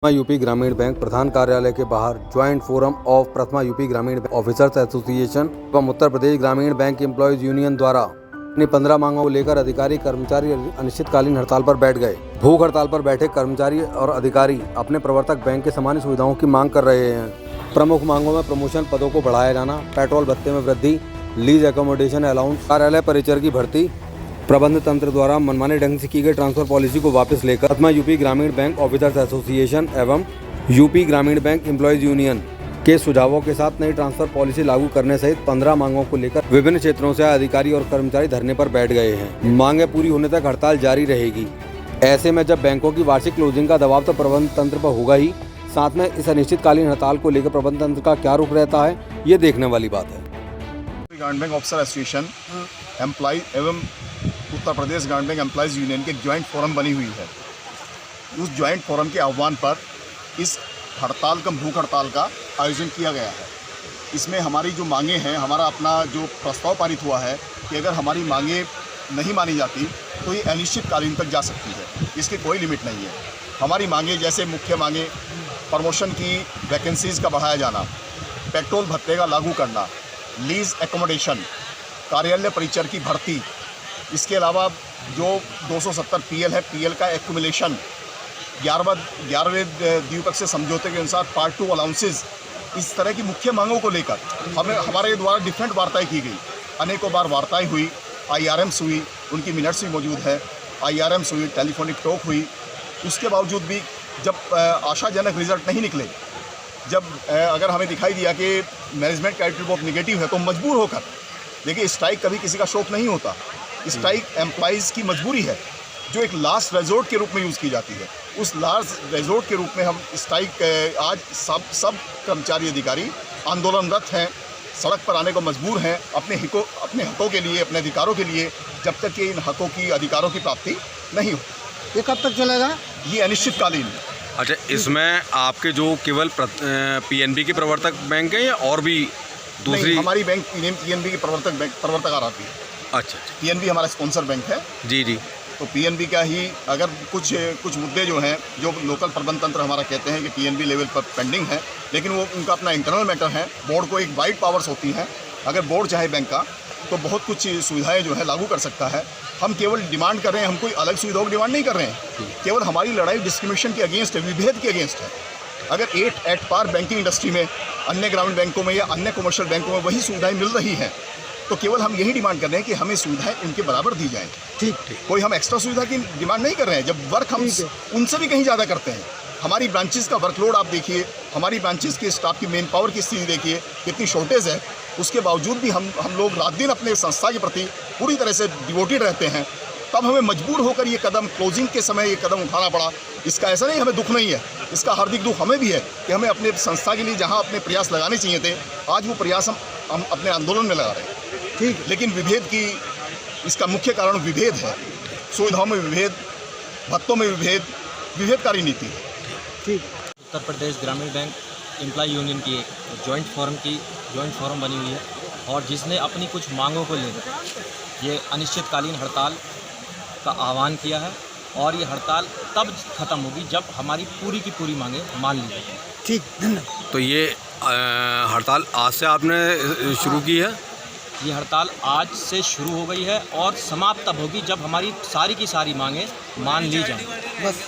प्रथमा UP ग्रामीण bank प्रधान कार्यालय के बाहर joint forum of Prathama UP ग्रामीण ऑफिसर्स एसोसिएशन एवं उत्तर प्रदेश ग्रामीण बैंक एम्प्लॉयज यूनियन द्वारा अपनी 15 मांगों को लेकर अधिकारी कर्मचारी अनिश्चितकालीन हड़ताल पर बैठ गए। भूख हड़ताल पर बैठे कर्मचारी और अधिकारी अपने प्रवर्तक बैंक के सामान्य सुविधाओं की मांग कर रहे हैं। प्रमुख मांगों में प्रमोशन, पदों को बढ़ाया जाना, पेट्रोल भत्ते में वृद्धि, लीज एकोमोडेशन अलाउंस, कार्यालय परिचर की भर्ती, प्रबंध तंत्र द्वारा मनमाने ढंग से की गई ट्रांसफर पॉलिसी को वापस लेकर प्रथमा यूपी ग्रामीण बैंक ऑफिसर्स एसोसिएशन एवं यूपी ग्रामीण बैंक एम्प्लॉयज यूनियन के सुझावों के साथ नई ट्रांसफर पॉलिसी लागू करने सहित 15 मांगों को लेकर विभिन्न क्षेत्रों से अधिकारी और कर्मचारी धरने पर बैठ गए हैं। मांगे पूरी होने तक हड़ताल जारी रहेगी। ऐसे में जब बैंकों की वार्षिक क्लोजिंग का दबाव तो प्रबंध तंत्र पर होगा ही, साथ में इस अनिश्चितकालीन हड़ताल को लेकर प्रबंध तंत्र का क्या रुख रहता है, ये देखने वाली बात है। ग्रामीण बैंक ऑफिसर एसोसिएशन एम्प्लॉय एवं उत्तर प्रदेश ग्रामीण बैंक एम्प्लॉयज़ यूनियन की एक ज्वाइंट फोरम बनी हुई है। उस ज्वाइंट फोरम के आह्वान पर इस हड़ताल का भूख हड़ताल का आयोजन किया गया है। इसमें हमारी जो मांगे हैं, हमारा अपना जो प्रस्ताव पारित हुआ है कि अगर हमारी मांगे नहीं मानी जाती तो ये अनिश्चितकालीन तक जा सकती है, इसकी कोई लिमिट नहीं है। हमारी मांगे जैसे मुख्य मांगे प्रमोशन की वैकेंसीज़ का बढ़ाया जाना, पेट्रोल भत्ते का लागू करना, लीज एकोमोडेशन, कार्यालय परिचर की भर्ती, इसके अलावा जो 270 पीएल है, पीएल का एक्यूमुलेशन, 11वें द्विपक्षीय समझौते के अनुसार पार्ट 2 अलाउंसेस, इस तरह की मुख्य मांगों को लेकर हमारे द्वारा डिफरेंट वार्ताएं की गई। अनेकों बार वार्ताएं हुई, IRMs हुई, उनकी मिनट्स भी मौजूद है, IRMs हुई, टेलीफोनिक टॉक हुई। उसके बावजूद भी जब आशाजनक रिजल्ट नहीं निकले, जब अगर हमें दिखाई दिया कि मैनेजमेंट का एटीट्यूड बहुत निगेटिव है, तो मजबूर होकर, देखिए स्ट्राइक कभी किसी का शौक नहीं होता, स्ट्राइक एम्प्लॉइज़ की मजबूरी है जो एक लास्ट रेजोर्ट के रूप में यूज़ की जाती है। उस लास्ट रेजोर्ट के रूप में हम स्ट्राइक आज सब कर्मचारी अधिकारी आंदोलनरत हैं, सड़क पर आने को मजबूर हैं अपने हकों के लिए, अपने अधिकारों के लिए, जब तक कि इन हकों की अधिकारों की प्राप्ति नहीं हो। ये कब तक चलेगा? ये अनिश्चितकालीन। अच्छा, इसमें आपके जो केवल PNB के प्रवर्तक बैंक हैं या और भी दूसरी? हमारी बैंक PNB की प्रवर्तक आ रही है। अच्छा, PNB हमारा स्पॉन्सर बैंक है। जी। तो PNB का ही अगर कुछ मुद्दे जो हैं, जो लोकल प्रबंध तंत्र हमारा कहते हैं कि PNB लेवल पर पेंडिंग है, लेकिन वो उनका अपना इंटरनल मैटर है। बोर्ड को एक वाइड पावर्स होती हैं, अगर बोर्ड चाहे बैंक का तो बहुत कुछ सुविधाएं जो है लागू कर सकता है। हम केवल डिमांड कर रहे हैं, हम कोई अलग सुविधाओं की डिमांड नहीं कर रहे हैं, केवल हमारी लड़ाई डिस्क्रिमिनेशन के अगेंस्ट है, विभेद के अगेंस्ट है। अगर एट पार बैंकिंग इंडस्ट्री में, अन्य ग्रामीण बैंकों में या अन्य कमर्शियल बैंकों में वही सुविधाएं मिल रही हैं, तो केवल हम यही डिमांड कर रहे हैं कि हमें सुविधाएं उनके बराबर दी जाएं। ठीक। कोई हम एक्स्ट्रा सुविधा की डिमांड नहीं कर रहे हैं, जब वर्क हम उनसे भी कहीं ज़्यादा करते हैं। हमारी ब्रांचेस का वर्कलोड आप देखिए, हमारी ब्रांचेस के स्टाफ की मैन पावर की स्थिति देखिए, कितनी शॉर्टेज है। उसके बावजूद भी हम लोग रात दिन अपने संस्था के प्रति पूरी तरह से डिवोटेड रहते हैं। तब हमें मजबूर होकर ये कदम, क्लोजिंग के समय ये कदम उठाना पड़ा। इसका ऐसा नहीं हमें दुख नहीं है, इसका हार्दिक दुख हमें भी है कि हमें अपने संस्था के लिए जहाँ अपने प्रयास लगाने चाहिए थे, आज वो प्रयास हम अपने आंदोलन में लगा रहे हैं। ठीक। लेकिन विभेद की, इसका मुख्य कारण विभेद है, सुविधाओं में विभेद, भत्तों में विभेद, विभेदकारी नीति है। ठीक। उत्तर प्रदेश ग्रामीण बैंक एम्प्लॉय यूनियन की एक ज्वाइंट फोरम बनी हुई है, और जिसने अपनी कुछ मांगों को लेकर ये अनिश्चितकालीन हड़ताल का आह्वान किया है। और ये हड़ताल तब ख़त्म होगी जब हमारी पूरी की पूरी मांगें मान ली जाएंगी। ठीक, धन्यवाद। तो ये हड़ताल आज से आपने शुरू की है? ये हड़ताल आज से शुरू हो गई है और समाप्त तब होगी जब हमारी सारी की सारी मांगें मान ली जाएंगी। बस।